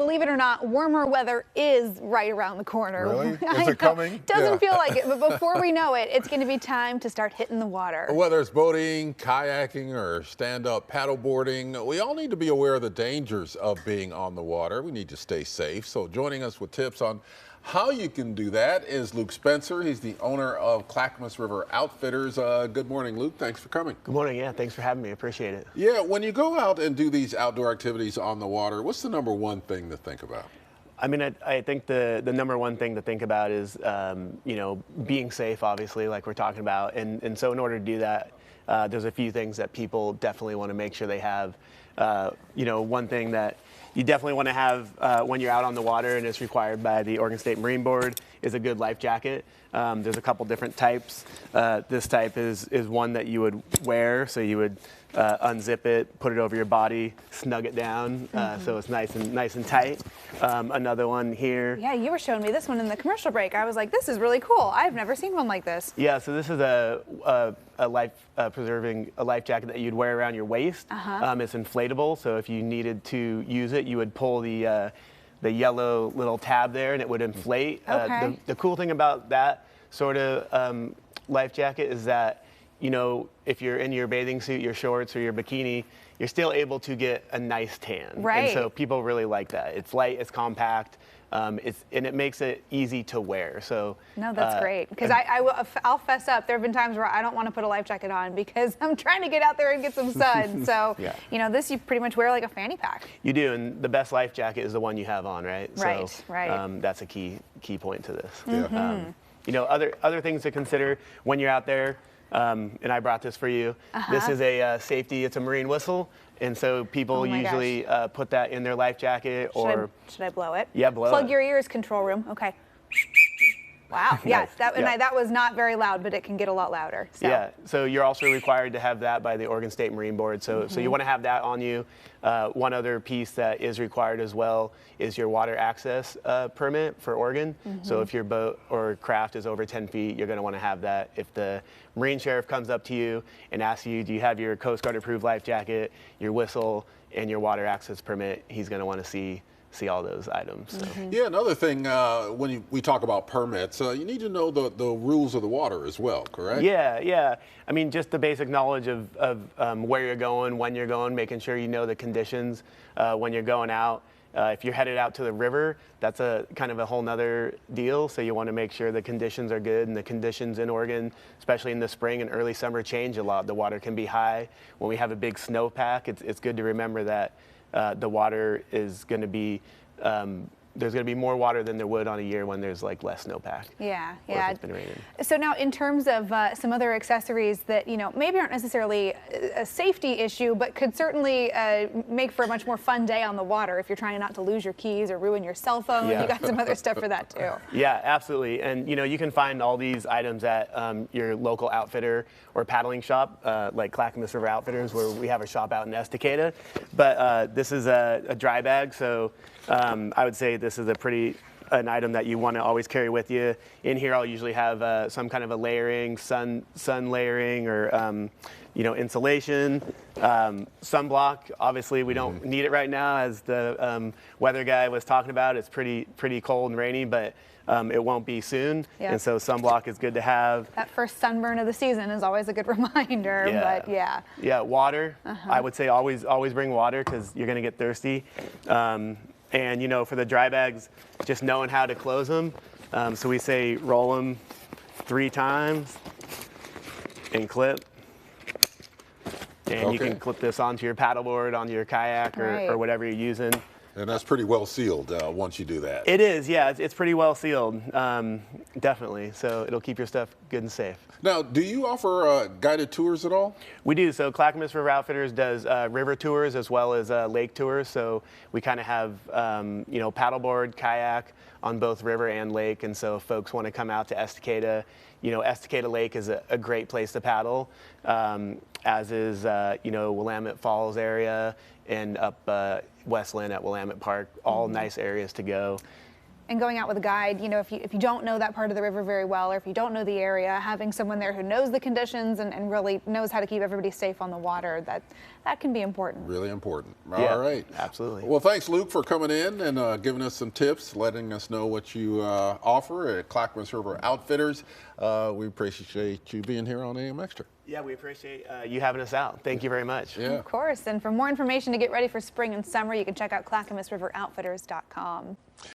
believe it or not, warmer weather is right around the corner. Really? Is it coming? Doesn't feel like it, but before we know it, it's going to be time to start hitting the water. Whether it's boating, kayaking, or stand-up paddleboarding, we all need to be aware of the dangers of being on the water. We need to stay safe. So joining us with tips on how you can do that is Luke Spencer. He's the owner of Clackamas River Outfitters. Good morning, Luke. Thanks for coming. Good morning. Yeah, thanks for having me. I appreciate it. Yeah, when you go out and do these outdoor activities on the water, what's the number one thing to think about? I mean, I think the number one thing to think about is, being safe, obviously, like we're talking about. And so in order to do that, there's a few things that people definitely want to make sure they have. One thing that you definitely want to have when you're out on the water, and it's required by the Oregon State Marine Board, is a good life jacket. There's a couple different types. This type is one that you would wear, so you would unzip it, put it over your body, snug it down, so it's nice and tight. Another one here. Yeah, you were showing me this one in the commercial break. I was like, this is really cool. I've never seen one like this. Yeah, so this is a life preserving life jacket that you'd wear around your waist. It's inflatable, so if you needed to use it, you would pull the yellow little tab there, and it would inflate. Okay. The cool thing about that sort of life jacket is that, if you're in your bathing suit, your shorts, or your bikini, you're still able to get a nice tan. Right. And so people really like that. It's light, it's compact, and it makes it easy to wear. So no, that's great, because I'll fess up. There have been times where I don't want to put a life jacket on because I'm trying to get out there and get some sun. So yeah. This you pretty much wear like a fanny pack. You do, and the best life jacket is the one you have on, right? Right, so, right. That's a key point to this. Yeah. Other things to consider when you're out there. And I brought this for you. This is a safety. It's a marine whistle, and so people usually put that in their life jacket. Should I blow it? Yeah, blow it. Plug your ears, control room. Okay. Wow. Yes, that was not very loud, but it can get a lot louder. So. Yeah. So you're also required to have that by the Oregon State Marine Board. So you want to have that on you. One other piece that is required as well is your water access permit for Oregon. So if your boat or craft is over 10 feet, you're going to want to have that. If the Marine Sheriff comes up to you and asks you, do you have your Coast Guard approved life jacket, your whistle, and your water access permit, he's going to want to see all those items. So. Yeah, another thing, when we talk about permits, you need to know the rules of the water as well, correct? Yeah. I mean, just the basic knowledge of where you're going, when you're going, making sure you know the conditions when you're going out. If you're headed out to the river, that's a kind of a whole nother deal. So you want to make sure the conditions are good, and the conditions in Oregon, especially in the spring and early summer, change a lot. The water can be high. When we have a big snowpack, it's good to remember that the water is going to be, there's going to be more water than there would on a year when there's like less snowpack. Yeah. Or if it's been raining. So now, in terms of some other accessories that maybe aren't necessarily a safety issue, but could certainly make for a much more fun day on the water if you're trying not to lose your keys or ruin your cell phone. Yeah. You got some other stuff for that too. Yeah, absolutely. And you can find all these items at your local outfitter or paddling shop, like Clackamas River Outfitters, where we have a shop out in Estacada. But this is a dry bag, so I would say this is an item that you want to always carry with you. In here, I'll usually have some kind of a layering, sun layering, or insulation, sunblock. Obviously, we don't need it right now, as the weather guy was talking about. It's pretty cold and rainy, but it won't be soon. Yeah. And so sunblock is good to have. That first sunburn of the season is always a good reminder. Yeah. But yeah. Yeah, water. I would say always bring water, because you're going to get thirsty. And for the dry bags, just knowing how to close them. So we say roll them 3 times and clip. And you can clip this onto your paddleboard, onto your kayak, or whatever you're using. And that's pretty well sealed once you do that. It is, yeah. It's pretty well sealed, definitely. So it'll keep your stuff good and safe. Now, do you offer guided tours at all? We do. So Clackamas River Outfitters does river tours as well as lake tours. So we kind of have, paddleboard, kayak on both river and lake. And so if folks want to come out to Estacada, Estacada Lake is a great place to paddle, as is, Willamette Falls area and up Westland at Willamette Park, all nice areas to go. and going out with a guide, you know, if you don't know that part of the river very well, or if you don't know the area, having someone there who knows the conditions and really knows how to keep everybody safe on the water, that can be important. Really important. Yeah, All right. absolutely. Well, thanks, Luke, for coming in and giving us some tips, letting us know what you offer at Clackamas River Outfitters. We appreciate you being here on AM Extra. Yeah, we appreciate you having us out. Thank you very much. Yeah. Of course. And for more information to get ready for spring and summer, you can check out ClackamasRiverOutfitters.com.